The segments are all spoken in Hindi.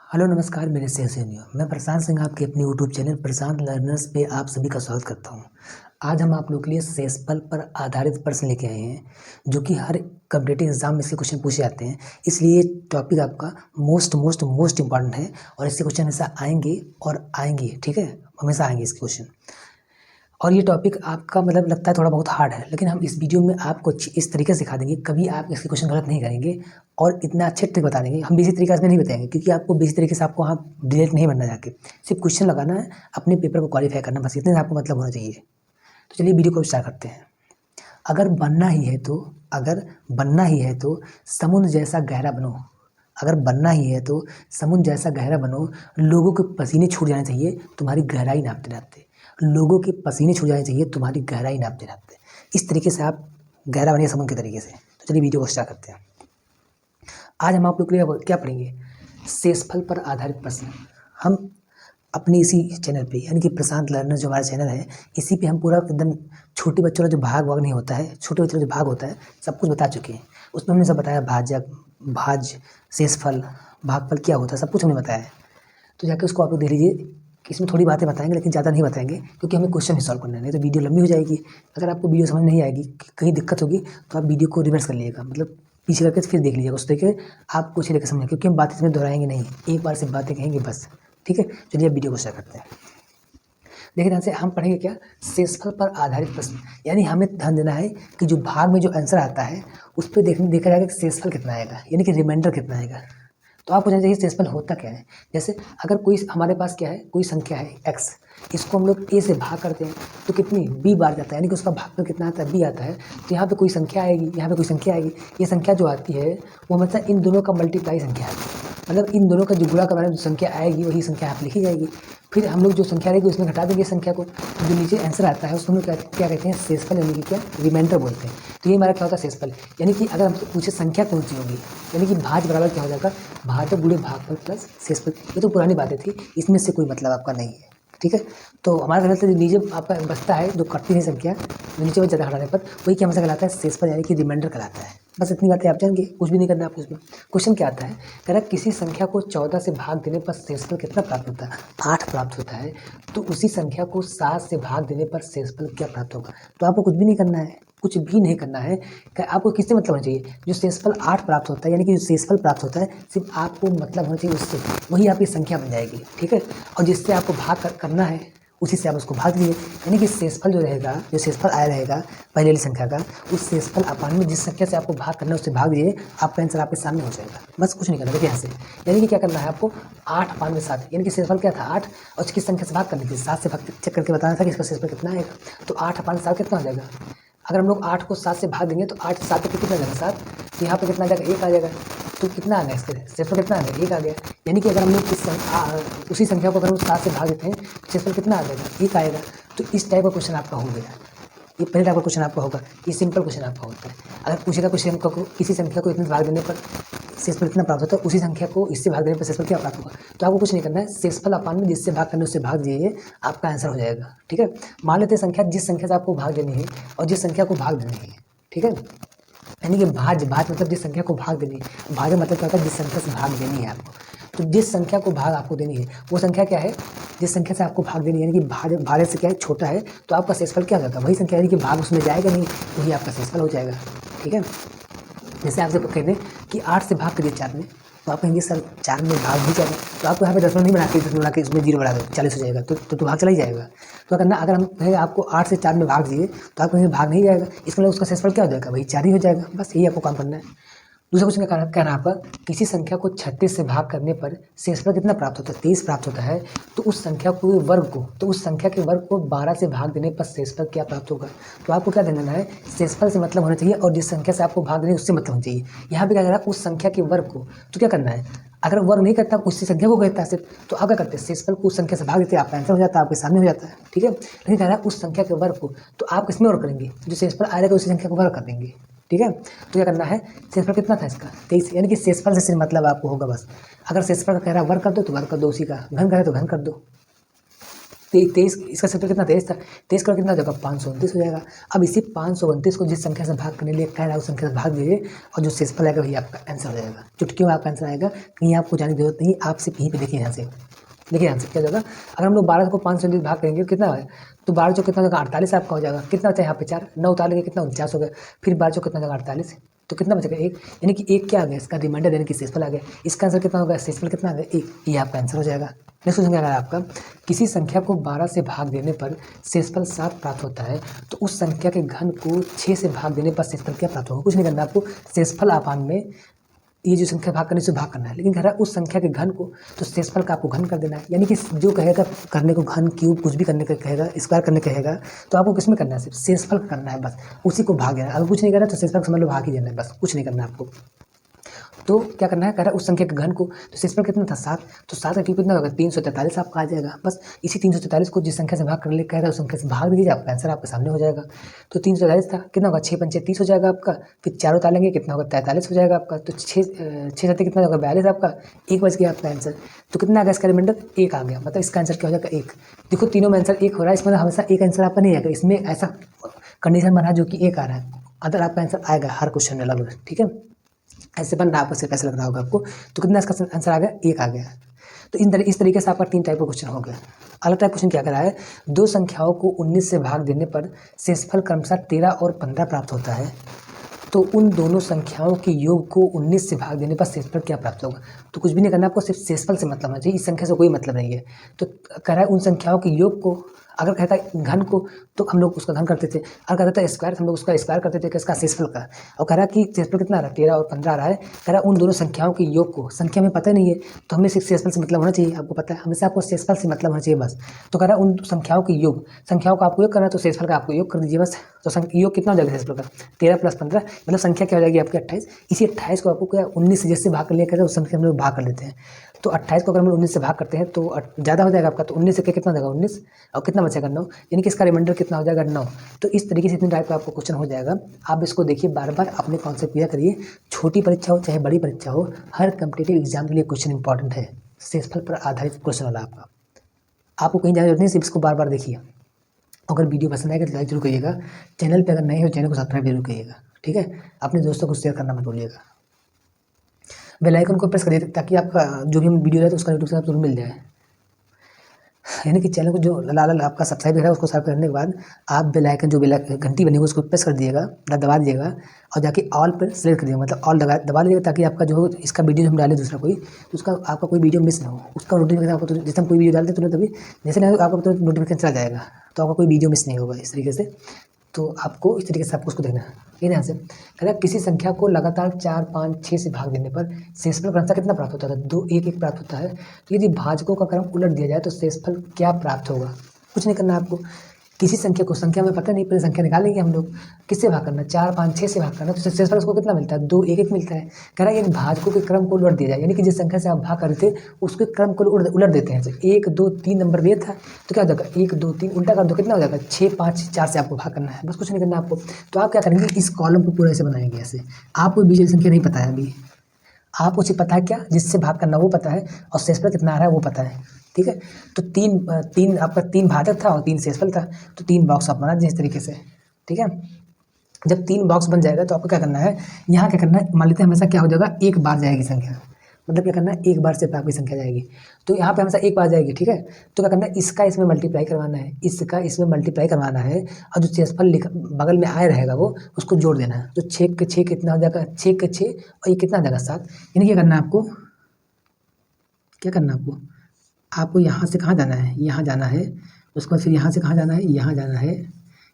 हेलो नमस्कार मेरे से सैनियों, मैं प्रशांत सिंह आपके अपने यूट्यूब चैनल प्रशांत लर्नर्स पे आप सभी का स्वागत करता हूं। आज हम आप लोग के लिए सेसफल पर आधारित प्रश्न लेके आए हैं जो कि हर कॉम्पिटिटिव एग्जाम में इसके क्वेश्चन पूछे जाते हैं। इसलिए ये टॉपिक आपका मोस्ट इंपॉर्टेंट है और इससे क्वेश्चन हमेशा आएंगे और आएंगे, ठीक है, हमेशा आएंगे इसके क्वेश्चन। और ये टॉपिक आपका मतलब लगता है थोड़ा बहुत हार्ड है, लेकिन हम इस वीडियो में आपको इस तरीके से सिखा देंगे, कभी आप इसके क्वेश्चन गलत नहीं करेंगे और इतना अच्छे तरीके बता देंगे। हम बेसिक तरीके से नहीं बताएंगे क्योंकि आपको बेसिक तरीके से आपको वहाँ डिलेट नहीं बनना, जाके सिर्फ क्वेश्चन लगाना है, अपने पेपर को क्वालिफाई करना, बस इतने से आपको मतलब होना चाहिए। तो चलिए वीडियो को स्टार्ट करते हैं। अगर बनना ही है तो समुद्र जैसा गहरा बनो। अगर बनना ही है तो समुद्र जैसा गहरा बनो, लोगों के पसीने छूट जाने चाहिए तुम्हारी गहराई नापते नापते। लोगों के पसीने छूट जाने चाहिए तुम्हारी गहराई नापते नापते। इस तरीके से आप गहरा बनिए समुद्र के तरीके से। तो चलिए वीडियो को स्टार्ट करते हैं। आज हम आप लोग के लिए क्या पढ़ेंगे? शेषफल पर आधारित प्रश्न। हम अपने इसी चैनल पे यानी कि प्रशांत लर्नर जो हमारा चैनल है, इसी पे हम पूरा एकदम छोटे बच्चों का जो भाग वाग नहीं होता है, छोटे बच्चों का जो भाग होता है, सब कुछ बता चुके हैं। उसमें हमने सब बताया, भाजक, भाज्य, शेषफल, भागफल क्या होता है, सब कुछ हमने बताया है। तो जाके उसको आप लोग देख लीजिए कि इसमें थोड़ी बातें बताएंगे लेकिन ज़्यादा नहीं बताएंगे क्योंकि हमें क्वेश्चन ही सॉल्व करना है, नहीं तो वीडियो लंबी हो जाएगी। अगर आपको वीडियो समझ नहीं आएगी, कहीं दिक्कत होगी, तो आप वीडियो को रिवर्स कर लीजिएगा, मतलब पीछे करके फिर देख लीजिएगा, उस तरीके आप कुछ लेकर समझें, क्योंकि हम बातें इसमें दोहराएंगे नहीं, एक बार सिर्फ बातें कहेंगे बस, ठीक है। चलिए अब वीडियो को स्टार्ट करते हैं। देखिए ध्यान से, हम पढ़ेंगे क्या? शेषफल पर आधारित प्रश्न। यानी हमें ध्यान देना है कि जो भाग में जो आंसर आता है उस पर देखा जाएगा कि शेषफल कितना आएगा, यानी कि रिमाइंडर कितना आएगा। तो आपको जानना चाहिए शेषफल होता क्या है। जैसे अगर कोई हमारे पास क्या है, कोई संख्या है x, इसको हम लोग a से भाग करते हैं तो कितनी b बार जाता है, यानी कि उसका भागफल कितना आता है, b आता है। तो यहाँ पे कोई संख्या आएगी, यहाँ पे कोई संख्या आएगी। ये संख्या जो आती है वो हमेशा इन दोनों का मल्टीप्लाई संख्या आती है, मतलब इन दोनों का जो गुणा करने जो संख्या आएगी वही संख्या यहाँ पे लिखी जाएगी। फिर हम लोग जो संख्या रहेगी उसमें घटा देंगे संख्या को, जो नीचे आंसर आता है उसको हम लोग क्या कहते हैं, शेषफल, यानी कि क्या, रिमाइंडर बोलते हैं। तो ये हमारा क्या होता है, शेषफल। यानी कि अगर हमसे पूछे संख्या कौन सी होगी, यानी कि भाज बराबर क्या हो जाएगा, भाजक गुणे भागफल प्लस शेषफल। ये तो पुरानी बातें थी, इसमें से कोई मतलब आपका नहीं है, ठीक है। तो हमारा मतलब नीचे आपका बचता है जो कटती नहीं संख्या, जो नीचे बच जाता है हटाने पर, वही क्या हमेशा कहलाता है, शेषफल, यानी कि रिमाइंडर कहलाता है। बस इतनी बातें आप जानेंगे, कुछ भी नहीं करना आपको। उसमें क्वेश्चन क्या आता है, कह रहा किसी संख्या को 14 से भाग देने पर शेषफल कितना प्राप्त होता है, 8 प्राप्त होता है। तो उसी संख्या को 7 से भाग देने पर शेषफल क्या प्राप्त होगा। तो आपको कुछ भी नहीं करना है, कुछ भी नहीं करना है। आपको किससे मतलब होना चाहिए, जो शेषफल 8 प्राप्त होता है, यानी कि जो शेषफल प्राप्त होता है सिर्फ आपको मतलब होना चाहिए उससे, वही आपकी संख्या बन जाएगी, ठीक है। और जिससे आपको भाग करना है उसी से आप उसको भाग दीजिए, यानी कि शेषफल जो रहेगा, जो शेषफल आया रहेगा पहले वाली संख्या का, उस शेषफल अपान में जिस संख्या से आपको भाग करना है उससे भाग दीजिए, आपका आंसर आपके सामने हो जाएगा। बस कुछ नहीं करना। देखिए यहाँ से, यानी कि क्या करना है आपको, 8 अपान में 7, यानी कि शेषफल क्या था 8, और उसकी संख्या से भाग करनी थी 7 से, भाग चेक करके बताना था कि इसका शेषफल कितना आएगा। तो 8 अपान 7 कितना हो जाएगा, अगर हम लोग 8 को 7 से भाग देंगे तो 8 7 पे कितना आ जाएगा 7, तो यहाँ पे कितना आ जाएगा 1 आ जाएगा। तो कितना आ गया इसके शेषफल, कितना आ गया 1 आ गया। यानी कि अगर हम लोग उसी संख्या को अगर हम 7 से भाग देते हैं तो शेषफल कितना आ जाएगा 1 आएगा। तो इस टाइप का क्वेश्चन आपका हो गया, ये पहले टाइप का क्वेश्चन आपका होगा, ये सिंपल क्वेश्चन आपका होता है। अगर पूछेगा किसी संख्या को, किसी संख्या को इतने भाग देने पर शेषफल कितना प्राप्त होता है, उसी संख्या को इससे भाग देने पर शेषफल क्या प्राप्त होगा। तो आपको कुछ नहीं करना है, शेषफल अपान में जिससे भाग करने उससे भाग दीजिए, आपका आंसर हो जाएगा, ठीक है। मान लेते हैं संख्या, जिस संख्या से आपको भाग देनी है और जिस संख्या को भाग देनी है, ठीक है। यानी कि भाज मतलब जिस संख्या को भाग देनी है, भाज मतलब क्या होता है, जिस संख्या से भाग देनी है आपको। तो जिस संख्या को भाग आपको देनी है वो संख्या क्या है, जिस संख्या से आपको भाग देनी है, यानी कि भाग से क्या है, छोटा है, तो आपका शेषफल क्या हो जाता है, वही संख्या, यानी कि भाग उसमें जाएगा नहीं, वही आपका शेषफल हो जाएगा, ठीक है। जैसे आपसे कहते हैं कि 8 से भाग करिए 4 में, तो आप कहेंगे सर 4 में भाग भी जाएगा, तो आपको यहाँ पे 10 नहीं बना के 10 बना के इसमें 0 बढ़ा दो, 40 हो जाएगा, तो भाग चला ही जाएगा। तो करना, अगर हम कहें आपको 8 से 4 में भाग दिए तो आप कहेंगे भाग नहीं जाएगा, इसके लिए उसका शेषफल क्या हो जाएगा, वही 4 ही हो जाएगा। बस यही आपको काम करना है। दूसरा क्वेश्चन क्या कहना आपका, किसी संख्या को 36 से भाग करने पर शेषफल कितना प्राप्त होता है, 23 प्राप्त होता है। तो उस संख्या को वर्ग को, तो उस संख्या के वर्ग को 12 से भाग देने पर शेषफल क्या प्राप्त होगा। तो आपको क्या देना है, शेषफल से मतलब होना चाहिए और जिस संख्या से आपको भाग देनी है उससे मतलब होना चाहिए। यहाँ पे क्या कह रहा है, उस संख्या के वर्ग को, तो क्या करना है, अगर वर्ग नहीं करता उसी संख्या को कहता है सिर्फ, तो आप क्या करते हैं, शेषफल को उस संख्या से भाग देते हैं, आपका आंसर हो जाता है, आपके सामने हो जाता है, ठीक है। लेकिन कह रहा है उस संख्या के वर्ग को, तो आप किसमें वर्ग करेंगे, जो शेषफल आएगा उसी संख्या को वर्ग कर देंगे, ठीक है। तो क्या करना है, शेषफल कितना था इसका 23, यानी कि शेषफल से सिर्फ मतलब आपको होगा बस, अगर शेषफल का कह रहा है वर्ग कर दो तो वर्ग कर दो, उसी का घन करे तो घन कर दो, 23 इसका क्षेत्रफल कितना 23 था, 23 करोड़ कितना हो जाएगा 529 हो जाएगा। अब इसी 529 को जिस संख्या से भाग करने के लिए कह रहा है उस संख्या से भाग दीजिए और जो शेषफल आएगा वही आपका आंसर हो जाएगा। चुटकियों में आपका आंसर आएगा, कहीं आपको जाने की जरूरत नहीं, आप सिर्फ यहीं पे देखिए यहाँ से। देखिए आंसर क्या हो जाएगा, अगर हम लोग 12 को 529 भाग करेंगे कितना है, तो 12 चौक कितना हो जाएगा 48 आपका हो जाएगा। कितना बचा यहाँ पे 4, 9 उतार लेंगे कितना 49 हो गया। फिर 12 चौक कितना हो जाएगा 48, तो कितना बचेगा 1, यानी कि 1 क्या आ गया इसका रिमाइंडर यानी कि शेषफल आ गया। इसका आंसर कितना होगा, शेषफल कितना आ गया 1, ये आपका आंसर हो जाएगा। नेक्स्ट क्वेश्चन क्या है आपका, किसी संख्या को 12 से भाग देने पर शेषफल 7 प्राप्त होता है, तो उस संख्या के घन को 6 से भाग देने पर शेषफल क्या प्राप्त होगा। कुछ नहीं करना आपको, शेषफल अपान में ये जो संख्या भाग करने से भाग करना है, लेकिन कह रहा है उस संख्या के घन को, तो शेषफल का आपको घन कर देना है। यानी कि जो कहेगा करने को घन क्यूब कुछ भी करने का कहेगा, स्क्वायर करने कहेगा, तो आपको किसमें करना है, सिर्फ शेषफल करना है बस, उसी को भाग देना है। अगर कुछ नहीं करना तो शेषफल समझ लो भाग ही देना है बस, कुछ नहीं करना आपको। तो क्या करना है, कह रहा है उस संख्या के घन को, तो शेषफल कितना था 7, तो 7 का क्यूब कितना होगा 343 आपका आ जाएगा। बस इसी 343 को जिस संख्या से भाग करने के लिए कह रहा है उस संख्या से भाग दीजिए, आपका आंसर आपके सामने हो जाएगा। तो 343 था, कितना होगा 6 पंचे 30 हो जाएगा आपका, फिर 4 उतारेंगे कितना होगा 43 हो जाएगा आपका। तो 6 सत्ते कितना होगा 42 आपका, 1 बच गया आपका आंसर। तो कितना आ गया इसका रिमाइंडर 1 आ गया, मतलब इसका आंसर क्या हो जाएगा 1। देखो तीनों में आंसर 1 हो रहा है, इसमें हमेशा एक आंसर आपका नहीं आएगा, इसमें ऐसा कंडीशन बना जो कि 1 आ रहा है, अदर आपका आंसर आएगा हर क्वेश्चन में लगभग, ठीक है। ऐसे बन रहा है आपको, सिर्फ ऐसा लग रहा होगा आपको। तो कितना इसका आंसर आ गया 1 आ गया। तो इस तरीके से आपका 3 टाइप का क्वेश्चन हो गया। अगला टाइप क्वेश्चन क्या कर रहा है, दो संख्याओं को 19 से भाग देने पर शेषफल क्रमशः 13 और 15 प्राप्त होता है, तो उन दोनों संख्याओं के योग को 19 से भाग देने पर शेषफल क्या प्राप्त होगा। तो कुछ भी नहीं करना आपको, सिर्फ शेषफल से मतलब होना चाहिए, इस संख्या से कोई मतलब नहीं है। तो कह रहा है उन संख्याओं के योग को, अगर कहता है घन को तो हम लोग उसका घन करते थे, अगर कहता है स्क्वायर हम लोग उसका स्क्वायर करते थे किसका शेषफल का। और कह रहा है कि शेषफल कितना आ रहा है 13 और 15 आ रहा है। कह रहा है उन दोनों संख्याओं के योग को, संख्या में पता नहीं है तो हमें सिर्फ शेषफल से मतलब होना चाहिए, आपको पता है हमेशा आपको शेषफल से मतलब होना चाहिए बस। तो कह रहा है उन संख्याओं के योग, संख्याओं का आपको योग करना है तो शेषफल का आपको योग कर दीजिए बस। तो योग कितना हो जाएगा शेषफल का 13 + 15, मतलब संख्या क्या हो जाएगी आपकी 28। इसी 28 को आपको क्या 19 से जैसे भाग कर लिया कहते हैं उस संख्या हम लोग भाग कर लेते हैं। तो 28 को अगर हम 19 से भाग करते हैं तो ज़्यादा हो जाएगा आपका, तो 19 से कितना हो जाएगा 19 और कितना बचेगा 9, यानी कि इसका रिमाइंडर कितना हो जाएगा 9। तो इस तरीके से इतने टाइप का आपको क्वेश्चन हो जाएगा। आप इसको देखिए बार बार अपने कॉन्सेप्ट क्लियर करिए, छोटी परीक्षा हो चाहे बड़ी परीक्षा हो, हर कम्पिटेटिव एग्जाम के लिए क्वेश्चन इंपॉर्टेंट है, शेषफल पर आधारित क्वेश्चन वाला आपको कहीं जाने की जरूरत नहीं, सिर्फ इसको बार बार देखिए। अगर वीडियो पसंद आएगा तो लाइक जरूर करिएगा, चैनल पे अगर नए हो चैनल को सब्सक्राइब जरूर करिएगा, ठीक है। अपने दोस्तों को शेयर करना मत भूलिएगा, बेल आइकन को प्रेस करिए ताकि आपका जो भी हम वीडियो है तो उसका यूट्यूब से आपको मिल जाए। यानी कि चैनल को जो लाल आपका सब्सक्राइब है उसको सब्सक्राइब करने के बाद आप बेल आइकन जो घंटी बनी हुई उसको प्रेस कर दिएगा, दबा दीजिएगा और जाके ऑल पर सेलेक्ट कर दीजिएगा, मतलब ऑल दबा दीजिएगा ताकि आपका जो इसका वीडियो हम डालें दूसरा कोई, तो उसका आपका कोई वीडियो मिस ना हो, उसका नोटिफिकेशन आपको जैसे हम कोई वीडियो डालते तुरंत, अभी जैसे नहीं आपको तुरंत नोटिफिकेशन चला जाएगा, तो आपका कोई वीडियो मिस नहीं होगा इस तरीके से। तो आपको इस तरीके से आपको उसको देखना है। ये ध्यान से कह रहा है किसी संख्या को लगातार 4, 5, 6 से भाग देने पर शेषफल क्रमशः कितना प्राप्त होता है, 2, 1, 1 प्राप्त होता है। तो यदि भाजकों का क्रम उलट दिया जाए तो शेषफल क्या प्राप्त होगा। कुछ नहीं करना आपको, किसी संख्या को, संख्या में पता नहीं पहले संख्या निकालेंगे हम लोग, किससे भाग करना 4, 5, 6 से भाग करना, तो शेषफल उसको कितना मिलता है 2, 1, 1 मिलता है। कह रहा है यदि भाजकों के क्रम को उलट दिया जाए, यानी कि जिस संख्या से आप भाग कर रहे थे उसके क्रम को उलट देते हैं। 1, 2, 3 नंबर दिया था तो क्या हो जाएगा 1, 2, 3 उल्टा कर दो, कितना हो जाएगा 6, 5, 4 से आपको भाग करना है, बस कुछ नहीं करना आपको। तो आप क्या करेंगे, इस कॉलम को पूरा ऐसे बनाएंगे ऐसे। आपको बीच वाली संख्या नहीं पता है अभी, आपको सिर्फ पता है क्या जिससे भाग करना वो पता है और शेषफल कितना आ रहा है वो पता है, ठीक है। तो तीन आपका 3 भाजक था और 3 शेषफल था, तो 3 बॉक्स आप बना दीजिए इस तरीके से, ठीक है। जब 3 बॉक्स बन जाएगा तो आपको क्या करना है, यहाँ क्या करना है, मान लेते हैं हमेशा क्या हो जाएगा एक बार जाएगी संख्या, मतलब क्या करना है एक बार से आपकी संख्या जाएगी, तो यहाँ पे हमेशा एक बार जाएगी, ठीक है। तो क्या करना है, इसका इसमें मल्टीप्लाई करवाना है, इसका इसमें मल्टीप्लाई करवाना है, और जो शेषफल बगल में आए रहेगा वो उसको जोड़ देना है। तो 6 के 6 कितना हो जाएगा, 6 के 6 और ये कितना हो जाएगा 7। यानी क्या करना है आपको, क्या करना है आपको यहाँ से कहाँ जाना है, यहाँ जाना है, उसके बाद फिर यहाँ से कहाँ जाना है, यहाँ जाना है,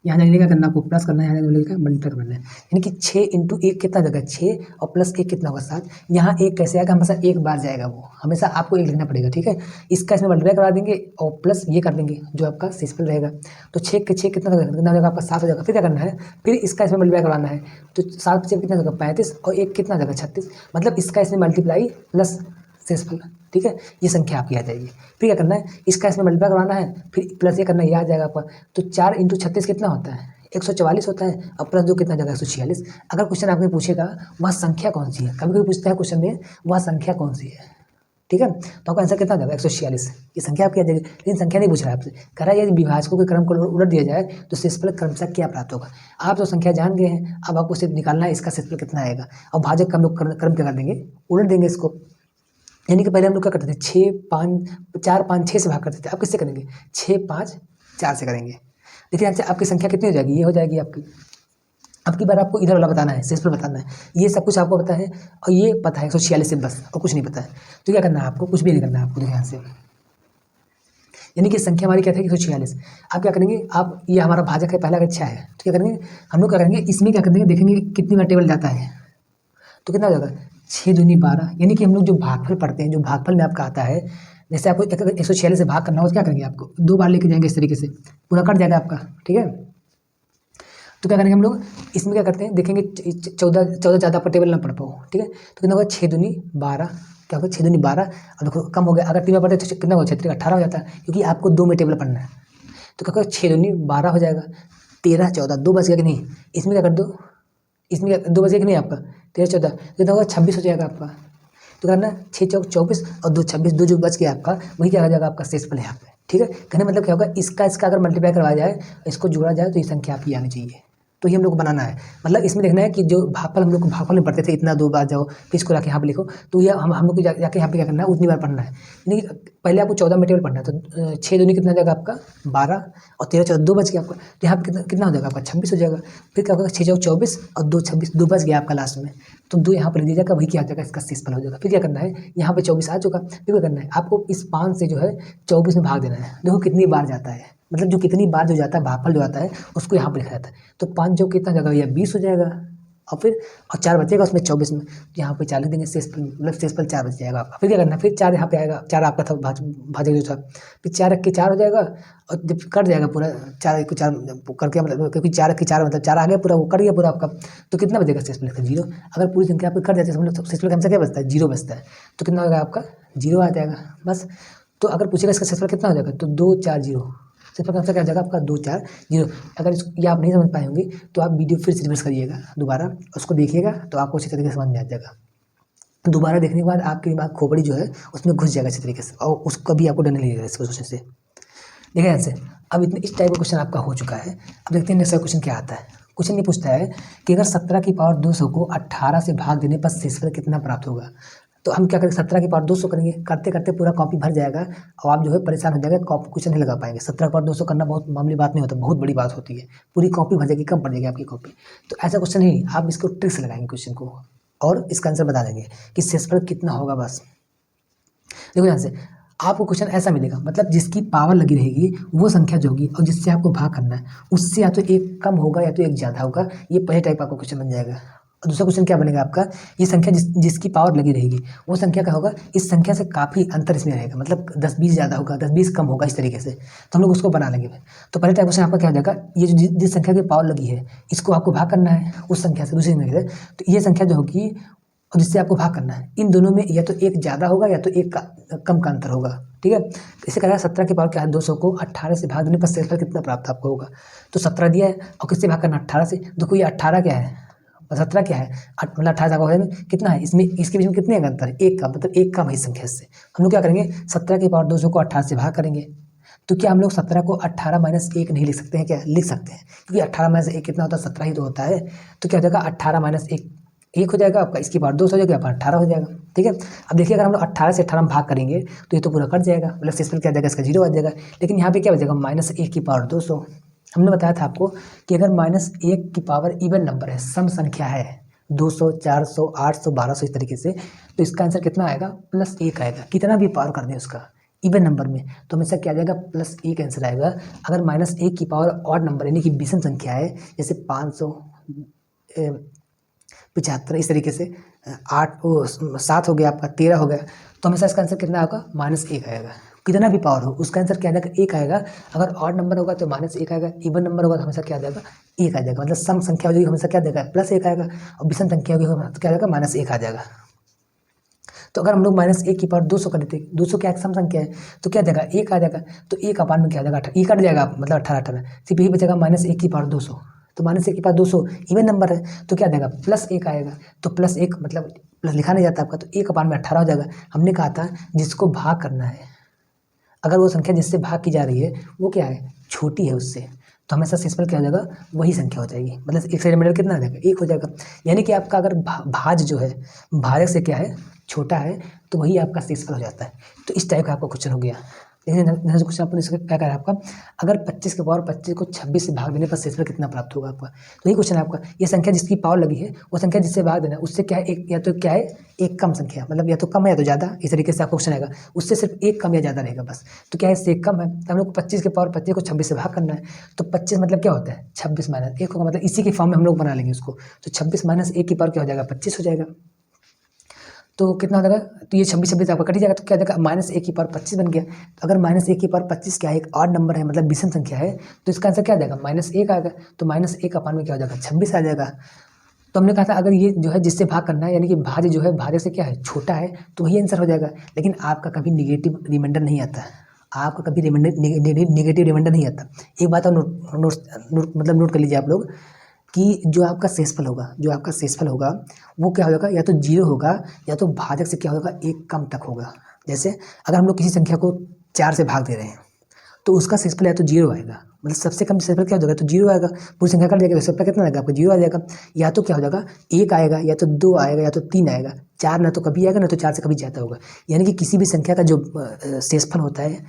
यहाँ जाने क्या करना है आपको प्लस करना है, यहाँ जाने का मल्टीप्लाई करना है। यानी कि 6 × 1 कितना जाएगा 6 और प्लस 1 कितना होगा 7। यहाँ 1 कैसे आएगा, हमेशा एक बार जाएगा वो, हमेशा आपको 1 लिखना पड़ेगा, ठीक है। इसका इसमें मल्टीप्लाई करा देंगे और प्लस ये कर देंगे जो आपका शेषफल रहेगा। तो 6 के 6 कितना हो जाएगा आपका 7 हो जाएगा। फिर क्या करना है, फिर इसका इसमें मल्टीप्लाई करवाना है, तो 7 से कितना हो जाएगा 35 और 1 कितना हो जाएगा 36, मतलब इसका इसमें मल्टीप्लाई प्लस शेषफल, ठीक है। ये संख्या आपकी आ जाएगी। फिर क्या करना है, इसका इसमें मल्टीप्लाई करवाना है, फिर प्लस ये करना है, ये आ जाएगा आपका। तो 4 × 36 कितना होता है 144 होता है, और प्लस 2 कितना जाएगा 146। अगर क्वेश्चन आपने पूछेगा वह संख्या कौन सी है, कभी कभी पूछता है क्वेश्चन में वह संख्या कौन सी है, ठीक है। तो आपका आंसर कितना हो जाएगा 146। ये संख्या आपकी आ जाएगी, लेकिन संख्या नहीं पूछ रहा है आपसे, कह रहा है यदि विभाजकों के क्रम को उलट दिया जाए तो शेषफल क्रमशः क्या प्राप्त होगा। आप तो संख्या जान गए हैं, अब आपको सिर्फ निकालना है इसका शेषफल कितना आएगा। और भाजक का हम लोग क्रम क्या कर देंगे, उलट देंगे इसको। यानी कि पहले हम लोग क्या करते थे 6 5 4 5 6 से भाग करते थे, अब किससे करेंगे 6 5 4 से करेंगे। देखिए यहाँ से आपकी संख्या कितनी हो जाएगी, ये हो जाएगी आपकी। अब की बार आपको इधर वाला बताना है, शेषफल बताना है, ये सब कुछ आपको पता है और ये पता है 146 से बस, और कुछ नहीं पता है। तो क्या करना है आपको, कुछ भी नहीं करना है आपको। ध्यान से, यानी कि संख्या हमारी क्या थी 146। आप क्या करेंगे, आप ये हमारा भाजक है पहला अच्छा है, तो क्या करेंगे हम लोग क्या करेंगे, इसमें क्या करेंगे, देखेंगे कितनी बार टेबल जाता है, तो कितना हो जाएगा 6 दूनी 12। यानी कि हम लोग जो भागफल पढ़ते हैं, जो भागफल में आपका आता है, जैसे आपको 146 से भाग करना हो तो क्या करेंगे, आपको 2 बार लेके जाएंगे, इस तरीके से पूरा कट जाएगा आपका, ठीक है। तो क्या करेंगे हम लोग, इसमें क्या करते हैं, देखेंगे 14 ज़्यादा पर टेबल ना पढ़ पाओ, ठीक है। तो कितना होगा 6 दूनी 12, क्या होगा 6 दूनी 12। और देखो कम हो गया, अगर 3 बार पढ़ते तो कितना होगा 6 18 हो जाता है, क्योंकि आपको 2 में टेबल पढ़ना है। तो क्या होगा 6 दूनी 12 हो जाएगा, 13 14 2 बच गया कि नहीं, इसमें क्या कर दो, इसमें क्या 2 बच गया कि नहीं आपका, 13 14 कितना होगा 26 हो जाएगा आपका। तो करना 6 चौक 24 और 2 26, 2 जो बच गया आपका वही क्या हो जाएगा आपका शेषफल यहाँ पे, ठीक है। कहने मतलब क्या होगा, इसका अगर मल्टीप्लाई करवाया जाए, इसको जोड़ा जाए तो ये संख्या आपकी आनी चाहिए। तो ये हम लोग को बनाना है, मतलब इसमें देखना है कि जो भागफल हम लोग को भागफल में पढ़ते थे, इतना 2 बार जाओ फिर इसको जाके यहाँ पे लिखो, तो ये हम लोग को जाके यहाँ पे क्या करना है, उतनी बार पढ़ना है। यानी कि पहले आपको 14 में टेबल पढ़ना है, तो 6 दूनी कितना हो जाएगा आपका 12 और 13 14 2 बच गया आपका, तो यहाँ पे कितना हो जाएगा आपका 26 हो जाएगा। फिर क्या होगा 6 चौक 24 और 2 26 2 बच गया आपका लास्ट में, तो 2 यहाँ पर लिख दीजिएगा, वही क्या हो जाएगा इसका शेषफल हो जाएगा। फिर क्या करना है, यहाँ पे 24 आ चुका, फिर क्या करना है आपको, इस 5 से जो है 24 में भाग देना है। देखो कितनी बार जाता है, मतलब जो कितनी बार जो जाता है भागफल जो आता है उसको यहाँ पर लिखा जाता है। तो 5 जो कितना जगह भैया 20 हो जाएगा, और फिर 4 बचेगा उसमें 24 में, तो यहाँ पे 4 लिख देंगे, शेषफल मतलब शेषफल 4 बच जाएगा आपका। फिर क्या करना है, फिर 4 यहाँ पे आएगा, 4 आपका था भाजक जो था, फिर 4 रख के 4 हो जाएगा, और जब कट जाएगा पूरा 4 को 4 करके, मतलब क्योंकि 4 रख के 4 मतलब 4 आ गया पूरा, वो कट गया पूरा आपका, तो कितना बचेगा शेषफल का 0। अगर पूरी संख्या आपको कट जाती है तो शेषफल का हमेशा क्या बचता है 0 बचता है, तो कितना होगा आपका 0 आ जाएगा बस। तो अगर पूछेगा इसका शेषफल कितना हो जाएगा, तो 2 4 0, शेषफल का आंसर क्या हो जाएगा आपका 2 4 0। अगर ये आप नहीं समझ पाए होंगे तो आप वीडियो फिर से रिवर्स करिएगा दोबारा, उसको देखिएगा तो आपको अच्छी तरीके से समझ में आ जाएगा। दोबारा देखने के बाद आपके दिमाग खोपड़ी जो है उसमें घुस जाएगा अच्छी तरीके से, और उसको भी आपको डर नहीं लगेगा इसको सोचने से। देखिए आंसर, अब इतने इस टाइप का क्वेश्चन आपका हो चुका है। अब देखते हैं नेक्स्ट क्वेश्चन क्या आता है। क्वेश्चन ये पूछता है कि अगर 17 की पावर 200 को 18 से भाग देने पर शेषफल कितना प्राप्त होगा। तो हम क्या करेंगे, 17 की पावर 200 करेंगे, करते करते पूरा कॉपी भर जाएगा और आप जो है परेशान हो जाएगा, कॉपी क्वेश्चन नहीं लगा पाएंगे। 17 की पावर 200 करना बहुत मामूली बात नहीं होता, बहुत बड़ी बात होती है, पूरी कॉपी भर जाएगी, कम पड़ जाएगी आपकी कॉपी। तो ऐसा क्वेश्चन नहीं, आप इसको ट्रिक से लगाएंगे क्वेश्चन को और इसका आंसर बता देंगे कि शेषफल कितना होगा बस। देखो यहाँ से आपको क्वेश्चन ऐसा मिलेगा, मतलब जिसकी पावर लगी रहेगी वो संख्या जो होगी और जिससे आपको भाग करना है उससे या तो एक कम होगा या तो एक ज़्यादा होगा, ये पहले टाइप आपका क्वेश्चन बन जाएगा। और दूसरा क्वेश्चन क्या बनेगा आपका, ये संख्या जिसकी पावर लगी रहेगी वो संख्या क्या होगा, इस संख्या से काफ़ी अंतर इसमें रहेगा, मतलब 10 20 ज़्यादा होगा 10 20 कम होगा, इस तरीके से। तो हम लोग उसको बना लेंगे। तो पहले टाइप क्वेश्चन आपका क्या हो जाएगा, ये जो जिस संख्या की पावर लगी है इसको आपको भाग करना है उस संख्या से, दूसरी संख्या से। तो ये संख्या जो होगी और जिससे आपको भाग करना है, इन दोनों में या तो एक ज़्यादा होगा या तो एक कम का अंतर होगा, ठीक है। इसे कहा 17 की पावर क्या है 200 को 18 से भाग देने पर शेषफल कितना प्राप्त आपको होगा। तो 17 दिया है और किससे भाग करना 18 से। देखो ये 18 क्या है और 17 क्या है, मतलब 18 का कितना है, इसमें इसके बीच में कितने का अंतर है, एक का, मतलब एक का वही संख्या से। हम लोग क्या करेंगे 17 की पावर 200 को 18 से भाग करेंगे। तो क्या हम लोग 17 को 18 माइनस 1 नहीं लिख सकते हैं, क्या लिख सकते हैं, क्योंकि 18 माइनस 1 कितना होता है 17 ही तो होता है। तो क्या हो जाएगा 18 माइनस 1 1 हो जाएगा आपका, इसकी पावर 2 हो जाएगा, 18 हो जाएगा, ठीक है। अब देखिए अगर हम लोग 18 से 18 में भाग करेंगे तो ये तो पूरा कट जाएगा, मतलब शेषफल क्या आ जाएगा इसका 0 आ जाएगा। लेकिन यहाँ पे क्या बचेगा -1 की पावर 200। हमने बताया था आपको कि अगर -1 की पावर इवन नंबर है, सम संख्या है 200 400 800 1200 इस तरीके से, तो इसका आंसर कितना आएगा +1 आएगा। कितना भी पावर कर दें उसका इवन नंबर में तो हमेशा क्या आ जाएगा +1 आंसर आएगा। अगर -1 की पावर ऑड नंबर यानी कि विषम संख्या है, जैसे 500 75 इस तरीके से 7 हो गया आपका 13 हो गया, तो हमेशा इसका आंसर कितना होगा -1 आएगा। कितना भी पावर हो उसका आंसर क्या आ जाएगा 1 आएगा। अगर ऑड नंबर होगा तो -1 आएगा, इवन नंबर होगा तो हमेशा क्या आ जाएगा 1 आ जाएगा। मतलब सम संख्या हो जाएगी हमेशा क्या देगा +1 आएगा, और विषम संख्या होगी तो क्या आ जाएगा -1 आ जाएगा। तो अगर हम लोग -1 की पावर 200 कर देते, 200 क्या एक सम संख्या है तो क्या देगा 1 आ जाएगा। तो 1 अपान में क्या आ जाएगा 18, ये कट जाएगा मतलब 18 18, सिर्फ यही बचेगा -1 की पावर 200, तो -1/200 इवन नंबर है तो क्या देगा +1 आएगा। तो +1 मतलब प्लस लिखा नहीं जाता आपका, तो 1/18 हो जाएगा। हमने कहा था जिसको भाग करना है, अगर वो संख्या जिससे भाग की जा रही है वो क्या है छोटी है उससे, तो हमेशा शेषफल क्या हो जाएगा वही संख्या हो जाएगी। मतलब एक से रिमाइंडर कितना आ जाएगा 1 हो जाएगा। यानी कि आपका अगर भाज जो है भाजक से क्या है छोटा है तो वही आपका शेषफल हो जाता है। तो इस टाइप का आपका क्वेश्चन हो गया। लेकिन क्वेश्चन आपने इसका क्या करा आपका, अगर 25 के पावर 25 को 26 से भाग देने पर शेषफल कितना प्राप्त होगा आपका। तो यही क्वेश्चन है आपका। ये संख्या जिसकी पावर लगी है वो संख्या जिससे भाग देना है उससे क्या है एक, या तो क्या है एक कम संख्या, मतलब या तो कम है या तो ज़्यादा, इस तरीके से आपका क्वेश्चन आएगा। उससे सिर्फ एक कम या ज़्यादा रहेगा बस। तो क्या है इससे एक कम है, तो हम लोग को 25 के पावर 25 को 26 से भाग करना है। तो 25 मतलब क्या होता है 26 - 1 होगा, मतलब इसी के फॉर्म में हम लोग बना लेंगे उसको। तो 26 - 1 की पावर क्या हो जाएगा 25 हो जाएगा। तो कितना हो जाएगा, तो ये 26 आपका कट ही जाएगा। तो क्या हो जाएगा -1 की पावर 25 बन गया। तो अगर -1 की पावर 25 क्या है एक ऑड नंबर है, मतलब विषम संख्या है, तो इसका आंसर क्या आ जाएगा -1 आएगा। तो -1 अपान में क्या हो जाएगा 26 आ जाएगा। तो हमने कहा था अगर ये जो है जिससे भाग करना है, यानी कि भाज्य जो है भाज्य से क्या है छोटा है, तो वही आंसर हो जाएगा। लेकिन आपका कभी निगेटिव रिमाइंडर नहीं आता, आपका कभी निगेटिव रिमाइंडर नहीं आता। एक बात और मतलब नोट कर लीजिए आप लोग कि जो आपका शेषफल होगा वो क्या होगा, या तो 0 होगा या तो भाजक से क्या होगा 1 कम तक होगा। जैसे अगर हम लोग किसी संख्या को 4 से भाग दे रहे हैं तो उसका शेषफल या तो 0 आएगा, मतलब सबसे कम शेषफल क्या हो जाएगा तो 0 आएगा। पूरी संख्या कर देगा तो शेषफल कितना आएगा आपका 0 आ जाएगा। या तो क्या हो जाएगा 1 आएगा, या तो 2 आएगा, या तो 3 आएगा। 4 ना तो कभी आएगा ना तो 4 से कभी ज़्यादा होगा। यानी कि किसी भी संख्या का जो शेषफल होता है,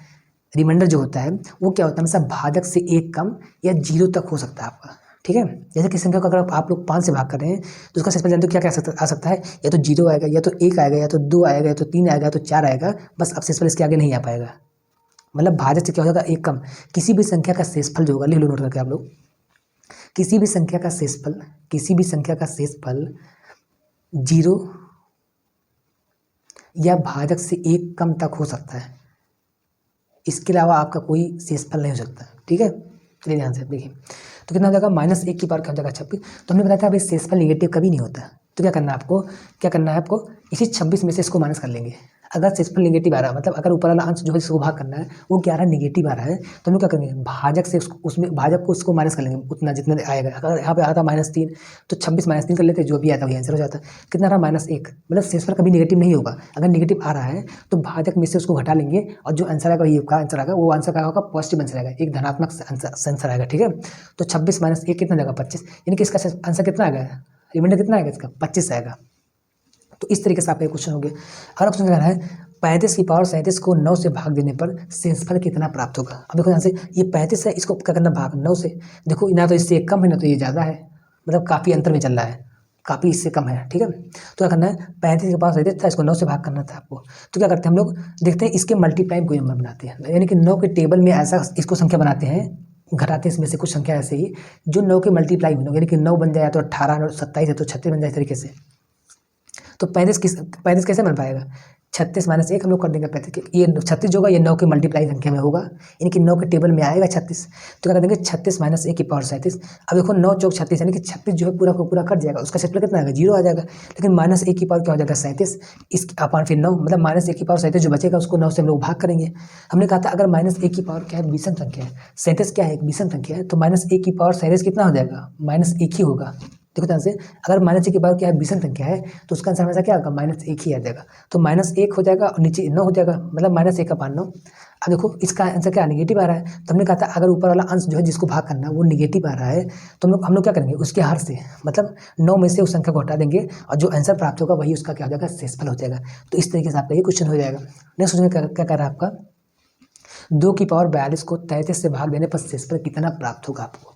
रिमाइंडर जो होता है वो क्या होता है हमेशा भाजक से 1 कम या 0 तक हो सकता है आपका। ठीक है, जैसे किसी संख्या को अगर आप लोग 5 से भाग कर रहे हैं तो उसका शेषफल जानते हो क्या क्या आ सकता है, या तो 0 आएगा, या तो 1 आएगा, या तो 2 आएगा, या तो 3 आएगा, या तो 4 आएगा। बस अब शेषफल इसके आगे नहीं आ पाएगा। मतलब भाजक से क्या हो जाएगा 1 कम। किसी भी संख्या का शेषफल जो होगा, लिख लो नोट करके आप लोग, किसी भी संख्या का शेषफल 0 या भाजक से 1 कम तक हो सकता है। इसके अलावा आपका कोई शेषफल नहीं हो सकता। ठीक है, चलिए ध्यान से देखिए। तो कितना हो जाएगा -1 की पावर क्या हो जाएगा 26। तो हमने बताया था भाई शेषफल निगेटिव कभी नहीं होता। तो क्या करना है आपको इसी 26 में से इसको माइनस कर लेंगे। अगर शेषफल निगेटिव आ रहा है, मतलब अगर ऊपर वाला अंश जो है इसको भाग करना है वो क्या आ रहा है निगेटिव आ रहा है, तो हम लोग क्या करेंगे भाजक से उसमें भाजक को उसको माइनस कर लेंगे उतना जितना आएगा। अगर यहाँ पे आता -3 तो 26 - 3 कर लेते, जो भी आता वही आंसर हो जाता। कितना रहा -1, मतलब शेषफल कभी निगेटिव नहीं होगा। अगर निगेटिव आ रहा है तो भाजक में से उसको घटा लेंगे और जो आंसर आएगा वही का आंसर आएगा। वो आंसर क्या होगा पॉजिटिव आंसर आएगा, एक धनात्मक आंसर आएगा। ठीक है, तो 26 - 1 कितना जाएगा 25, यानी कि इसका आंसर कितना आएगा, रिमाइंडर कितना आएगा इसका 25 आएगा। तो इस तरीके से आपका क्वेश्चन हो गया। अगर क्वेश्चन क्या है 35 की पावर 37 को 9 से भाग देने पर शेषफल कितना प्राप्त होगा। अब देखो यहाँ से ये 35 है, इसको क्या करना भाग 9 से। देखो ना तो इससे एक कम है ना तो ये ज़्यादा है, मतलब काफ़ी अंतर में चल रहा है, काफ़ी इससे कम है। ठीक है, तो क्या करना है 35 के पावर 37 था, इसको 9 से भाग करना था आपको। तो क्या करते हैं हम लोग देखते हैं इसके मल्टीप्लाई में कोई नंबर बनाते हैं, यानी कि 9 के टेबल में ऐसा इसको संख्या बनाते हैं, घटाते हैं इसमें से कुछ संख्या ऐसे ही जो 9 के मल्टीप्लाई में, यानी कि 9 बन जाए तो 18, 27 है तो 36 बन जाए, इस तरीके से। तो 35 कैसे बन पाएगा 36 - 1 हम लोग कर देंगे 35 के। ये 36 जो होगा ये 9 के मल्टीप्लाई संख्या में होगा, यानी कि 9 के टेबल में आएगा 36। तो क्या कर देंगे 36 - 1 की पावर 37। अब देखो 9 चौक 36, यानी कि 36 जो है पूरा को पूरा कट जाएगा, उसका शेषफल कितना आएगा 0 आ जाएगा। लेकिन -1 की पावर क्या हो जाएगा 37, इस अपान फिर 9, मतलब -1 की पावर 37 जो बचेगा उसको 9 से हम लोग भाग करेंगे। हमने कहा था अगर -1 की पावर क्या है विषम संख्या है, 37 क्या है एक विषम संख्या है, तो -1 की पावर 37 कितना हो जाएगा -1 ही होगा। देखो ध्यान से, अगर -1 की पावर क्या है विषम संख्या है तो उसका आंसर हमेशा क्या होगा -1 ही आ जाएगा। तो -1 हो जाएगा और नीचे 9 हो जाएगा, मतलब -1 अपान 9। अब देखो इसका आंसर क्या निगेटिव आ रहा है, तो हमने कहा था अगर ऊपर वाला अंश जो है जिसको भाग करना है वो निगेटिव आ रहा है तो हम लोग क्या करेंगे उसके हर से, मतलब 9 में से उस संख्या को हटा देंगे और जो आंसर प्राप्त होगा वही उसका क्या हो जाएगा शेषफल हो जाएगा। तो इस तरीके से आपका ये क्वेश्चन हो जाएगा। नेक्स्ट क्वेश्चन क्या कर रहा है आपका 2 की पावर 42 को 33 से भाग देने पर शेषफल कितना प्राप्त होगा। आपको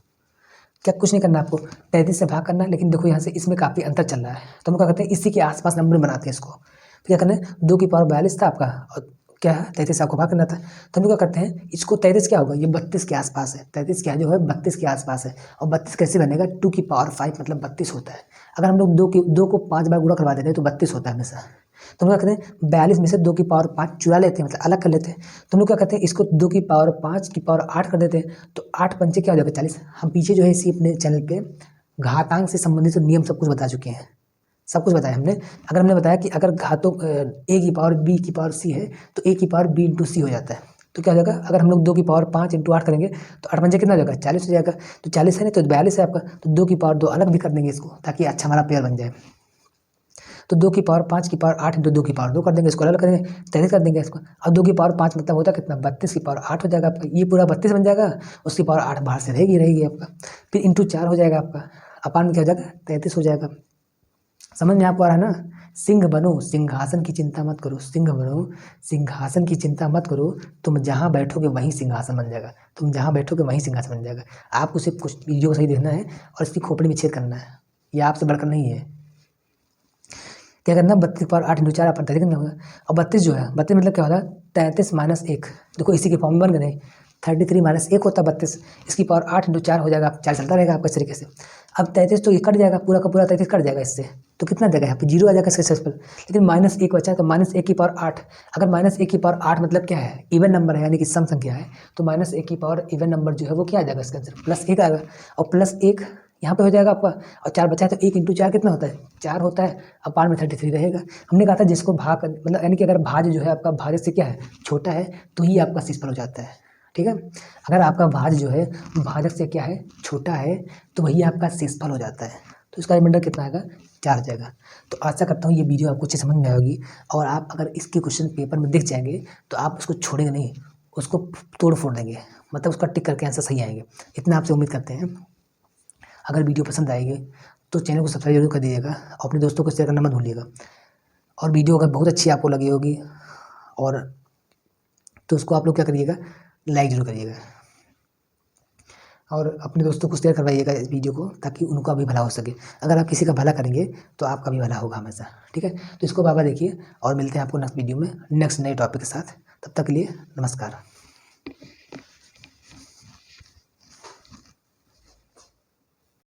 क्या कुछ नहीं करना, आपको 33 से भाग करना है। लेकिन देखो यहाँ से इसमें काफ़ी अंतर चल रहा है, तो हम क्या करते हैं इसी के आसपास नंबर बनाते हैं इसको। तो क्या करना है 2 की पावर 42 था आपका और क्या है 33 से आपको भाग करना था। तो हम लोग क्या करते हैं इसको 33 क्या होगा ये 32 के आसपास है, 33 क्या जो है 32 के आसपास है। और 32 कैसे बनेगा 2 की पावर 5 मतलब 32 होता है। अगर हम लोग 2 को 5 बार गुणा करवा देते हैं तो 32 होता है हमेशा। तो हम लोग क्या करते हैं 42 में से 2 की पावर 5 चुरा लेते हैं, मतलब अलग कर लेते हैं। तो हम लोग क्या करते हैं इसको 2 की पावर 5 की पावर 8 कर देते हैं, तो 8 पंचे क्या हो जाएगा 40। हम पीछे जो है इसी अपने चैनल पे घातांक से संबंधित नियम सब कुछ बता चुके हैं, सब कुछ बताया हमने। अगर हमने बताया कि अगर घातों a की पावर b की पावर c है तो a की पावर b इंटू सी हो जाता है। तो क्या हो जाएगा, अगर हम लोग 2 की पावर 5 × 8 करेंगे तो 8 पंजे कितना हो जाएगा, 40 हो जाएगा। तो 40 है नहीं तो 42 है आपका, तो 2 की पावर 2 अलग भी कर देंगे इसको, ताकि अच्छा हमारा पेयर बन जाए। तो 2 की पावर 5 की पावर 8 × 2 की पावर 2 कर देंगे, इसको अलग करेंगे 33 कर देंगे इसको। अब 2 की पावर 5 मतलब होता है कितना, 32 की पावर 8 हो जाएगा आपका, ये पूरा 32 बन जाएगा, उसकी पावर 8 बाहर से रहेगी आपका। फिर इंटू 4 हो जाएगा आपका, अपान में क्या हो जाएगा, 33 हो जाएगा। समझ में आपको आ रहा है ना। सिंह बनो सिंहासन की चिंता मत करो, सिंह बनो सिंहासन की चिंता मत करो, तुम जहाँ बैठोगे वहीं सिंहासन बन जाएगा, तुम जहाँ बैठोगे वहीं सिंहासन बन जाएगा। आपको सिर्फ कुछ वीडियो को सही देखना है और इसकी खोपड़ी में छेद करना है, ये आपसे बढ़कर नहीं है। क्या करना, 32 की पावर 8 × 4 अपन 33 करना होगा। और 32 जो है, 32 मतलब क्या होता है, 33 - 1, देखो इसी के फॉर्म में बन गए। 33 - 1 होता है 32, इसकी पावर 8 × 4 हो जाएगा, 4 चलता रहेगा आपका इस तरीके से। अब 33 तो ये कट जाएगा, पूरा का पूरा 33 कट जाएगा इससे, तो कितना देगा यहाँ पे 0 आ जाएगा सक्सेसफुल। लेकिन -1 बचा है, तो -1 की पावर 8, अगर -1 की पावर 8 मतलब क्या है, इवन नंबर है, यानी कि सम संख्या है, तो -1 की पावर इवन नंबर जो है वो क्या आ जाएगा इसके अंदर, +1 आएगा। और +1 यहाँ पे हो जाएगा आपका, और 4 बचा है, तो 1 × 4 कितना होता है, 4 होता है। अब पार में 33 रहेगा। हमने कहा था जिसको भाग मतलब यानी कि अगर भाज जो है आपका भाजक से क्या है, छोटा है, तो ही आपका शेषफल हो जाता है, ठीक है। अगर आपका भाज जो है भाजक से क्या है, छोटा है, तो वही आपका शेषफल हो जाता है। तो इसका रिमाइंडर कितना आएगा, 4 आ जाएगा। तो आशा करता हूँ ये वीडियो आपको अच्छी समझ में आएगी, और आप अगर इसके क्वेश्चन पेपर में दिख जाएंगे तो आप उसको छोड़ेंगे नहीं, उसको तोड़ फोड़ देंगे, मतलब उसका टिक करके आंसर सही आएंगे। इतना आपसे उम्मीद करते हैं। अगर वीडियो पसंद आएगी तो चैनल को सब्सक्राइब जरूर कर दीजिएगा, और अपने दोस्तों को शेयर करना मत भूलिएगा। और वीडियो अगर बहुत अच्छी आपको लगी होगी और तो उसको आप लोग क्या करिएगा, लाइक जरूर करिएगा, और अपने दोस्तों को शेयर करवाइएगा इस वीडियो को, ताकि उनका भी भला हो सके। अगर आप किसी का भला करेंगे तो आपका भी भला होगा हमेशा, ठीक है। तो इसको बाबा देखिए, और मिलते हैं आपको नेक्स्ट वीडियो में नेक्स्ट नए टॉपिक के साथ। तब तक के लिए नमस्कार।